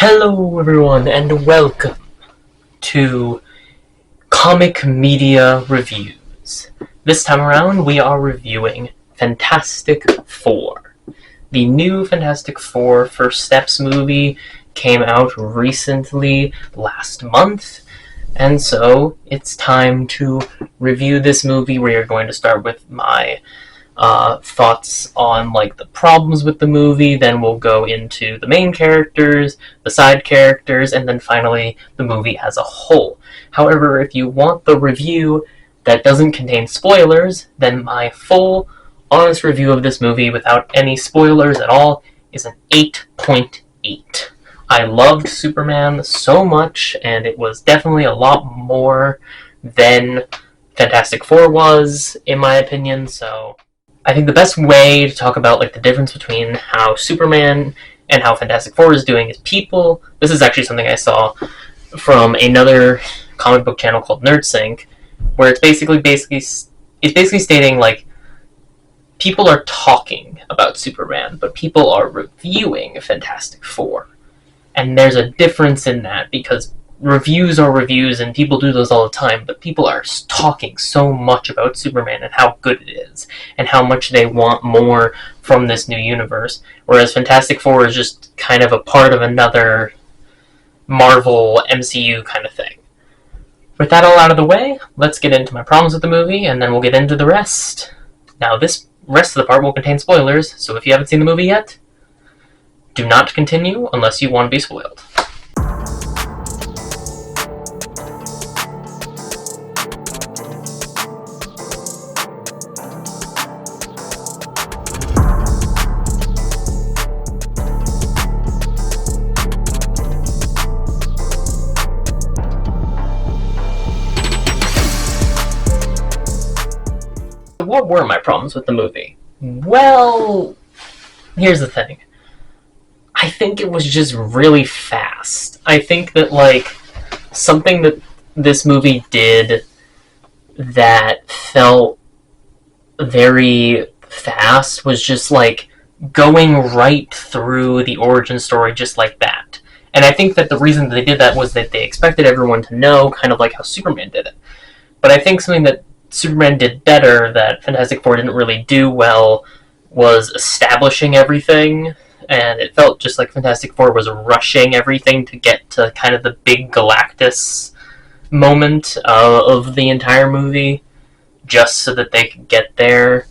Hello everyone and welcome to Comic Media Reviews. This time around we are reviewing Fantastic Four. The new Fantastic Four First Steps movie came out recently last month, and so it's time to review this movie. We are going to start with my thoughts on the problems with the movie, then we'll go into the main characters, the side characters, and then finally the movie as a whole. However, if you want the review that doesn't contain spoilers, then my full, honest review of this movie without any spoilers at all is an 8.8. I loved Superman so much, and it was definitely a lot more than Fantastic Four was, in my opinion, so I think the best way to talk about the difference between how Superman and how Fantastic Four is doing is people. This is actually something I saw from another comic book channel called NerdSync, where it's basically stating people are talking about Superman, but people are reviewing Fantastic Four, and there's a difference in that because reviews are reviews and people do those all the time, but people are talking so much about Superman and how good it is and how much they want more from this new universe, whereas Fantastic Four is just kind of a part of another Marvel MCU kind of thing. With that all out of the way, let's get into my problems with the movie and then we'll get into the rest. Now, this rest of the part will contain spoilers, so if you haven't seen the movie yet, do not continue unless you want to be spoiled. What were my problems with the movie? Well, here's the thing. I think it was just really fast. I think that, something that this movie did that felt very fast was just, going right through the origin story just like that. And I think that the reason they did that was that they expected everyone to know, kind of like how Superman did it. But I think something that Superman did better that Fantastic Four didn't really do well was establishing everything, and it felt just like Fantastic Four was rushing everything to get to kind of the big Galactus moment of the entire movie, just so that they could get there,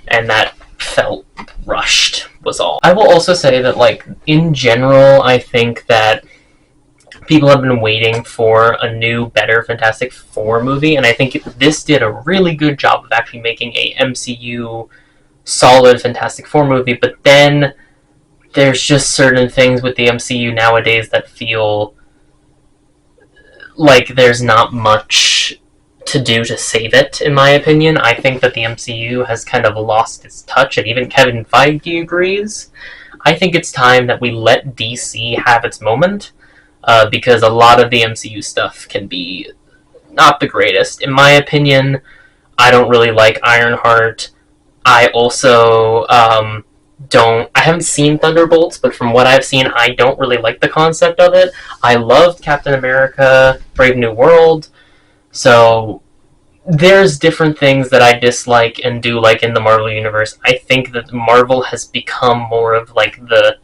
and that felt rushed, was all. I will also say that, in general, I think that people have been waiting for a new, better Fantastic Four movie, and I think this did a really good job of actually making a MCU solid Fantastic Four movie, but then there's just certain things with the MCU nowadays that feel like there's not much to do to save it, in my opinion. I think that the MCU has kind of lost its touch, and even Kevin Feige agrees. I think it's time that we let DC have its moment, because a lot of the MCU stuff can be not the greatest. In my opinion, I don't really like Ironheart. I also I haven't seen Thunderbolts, but from what I've seen, I don't really like the concept of it. I loved Captain America, Brave New World, so there's different things that I dislike and do like in the Marvel Universe. I think that Marvel has become more of the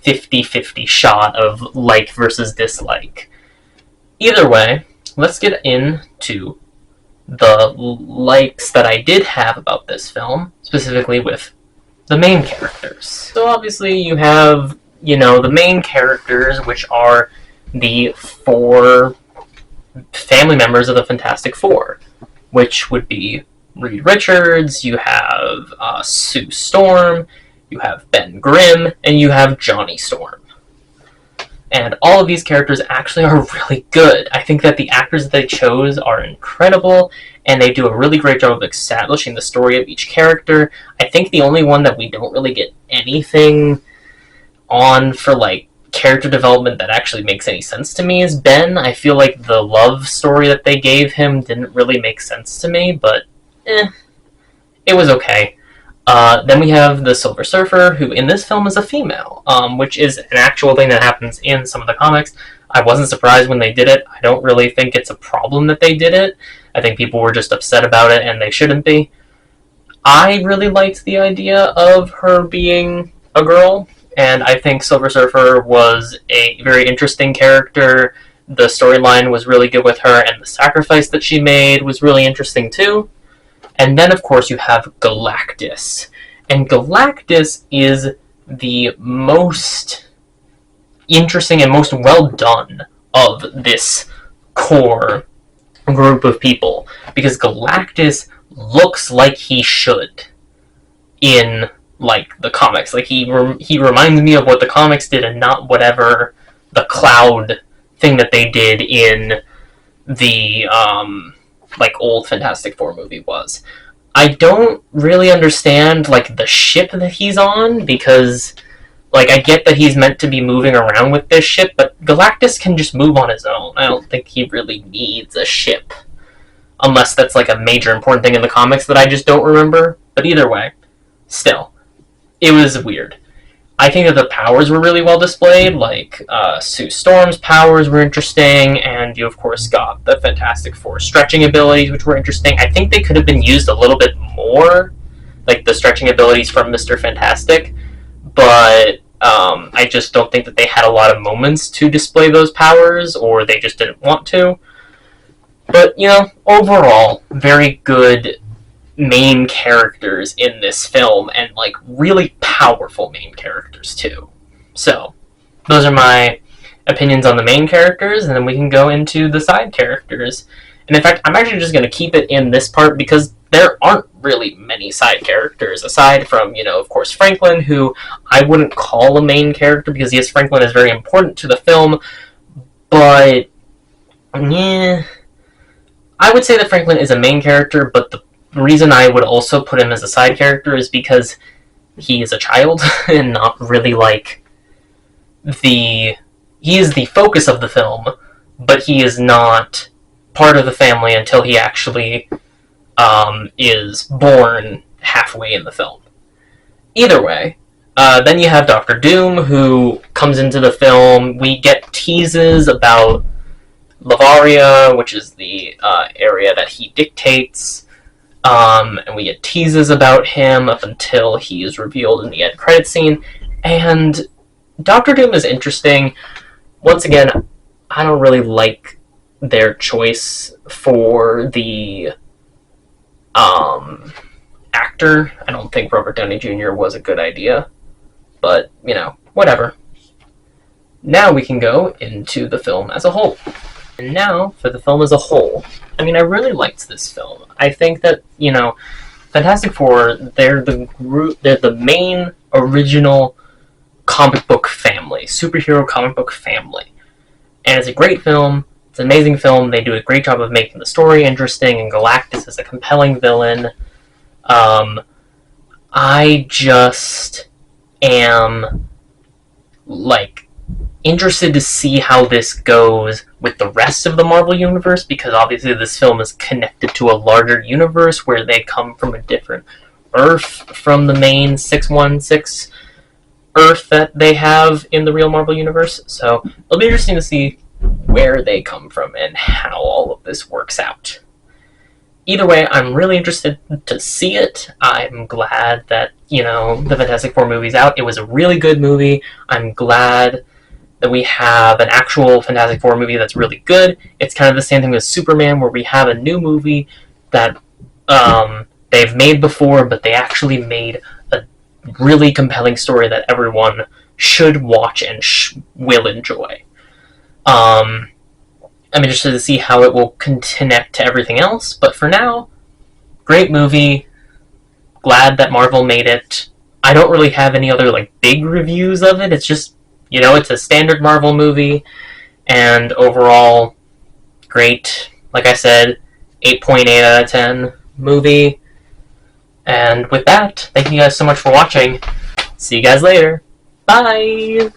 50-50 shot of like versus dislike. Either way, let's get into the likes that I did have about this film, specifically with the main characters. So obviously you have, the main characters, which are the four family members of the Fantastic Four, which would be Reed Richards, you have Sue Storm, you have Ben Grimm, and you have Johnny Storm. And all of these characters actually are really good. I think that the actors that they chose are incredible, and they do a really great job of establishing the story of each character. I think the only one that we don't really get anything on for, character development that actually makes any sense to me is Ben. I feel like the love story that they gave him didn't really make sense to me, but it was okay. Then we have the Silver Surfer, who in this film is a female, which is an actual thing that happens in some of the comics. I wasn't surprised when they did it. I don't really think it's a problem that they did it. I think people were just upset about it, and they shouldn't be. I really liked the idea of her being a girl, and I think Silver Surfer was a very interesting character. The storyline was really good with her, and the sacrifice that she made was really interesting too. And then, of course, you have Galactus. And Galactus is the most interesting and most well done of this core group of people, because Galactus looks like he should in like the comics. Like he reminds me of what the comics did, and not whatever the cloud thing that they did in the like old Fantastic Four movie was. I don't really understand like the ship that he's on, because like I get that he's meant to be moving around with this ship, but Galactus can just move on his own. I don't think he really needs a ship, unless that's like a major important thing in the comics that I just don't remember. But either way, still, it was weird. I think that the powers were really well displayed, like Sue Storm's powers were interesting, and you of course got the Fantastic Four stretching abilities, which were interesting. I think they could have been used a little bit more, like the stretching abilities from Mr. Fantastic, but I just don't think that they had a lot of moments to display those powers, or they just didn't want to. But, you know, overall, very good main characters in this film, and like really powerful main characters too. So those are my opinions on the main characters, and then we can go into the side characters. And in fact, I'm actually just going to keep it in this part because there aren't really many side characters aside from, you know, of course, Franklin, who I wouldn't call a main character because yes, Franklin is very important to the film, but yeah, I would say that Franklin is a main character, but the reason I would also put him as a side character is because he is a child and not really like he is the focus of the film, but he is not part of the family until he actually is born halfway in the film. Either way, then you have Doctor Doom, who comes into the film. We get teases about Lavaria, which is the area that he dictates. And we get teases about him up until he is revealed in the end credit scene. And Doctor Doom is interesting. Once again, I don't really like their choice for the actor. I don't think Robert Downey Jr. was a good idea. But, you know, whatever. Now we can go into the film as a whole. And now, for the film as a whole, I mean, I really liked this film. I think that, you know, Fantastic Four, they're the main original comic book family, superhero comic book family. And it's a great film, it's an amazing film, they do a great job of making the story interesting, and Galactus is a compelling villain. I just am, like, interested to see how this goes with the rest of the Marvel Universe, because obviously this film is connected to a larger universe where they come from a different Earth from the main 616 Earth that they have in the real Marvel Universe. So it'll be interesting to see where they come from and how all of this works out. Either way, I'm really interested to see it. I'm glad that, you know, the Fantastic Four movie's out. It was a really good movie. I'm glad that we have an actual Fantastic Four movie that's really good. It's kind of the same thing with Superman, where we have a new movie that they've made before, but they actually made a really compelling story that everyone should watch and will enjoy. I'm interested to see how it will connect to everything else, but for now, great movie. Glad that Marvel made it. I don't really have any other like big reviews of it. It's just, you know, it's a standard Marvel movie, and overall, great. Like I said, 8.8 out of 10 movie. And with that, thank you guys so much for watching. See you guys later. Bye!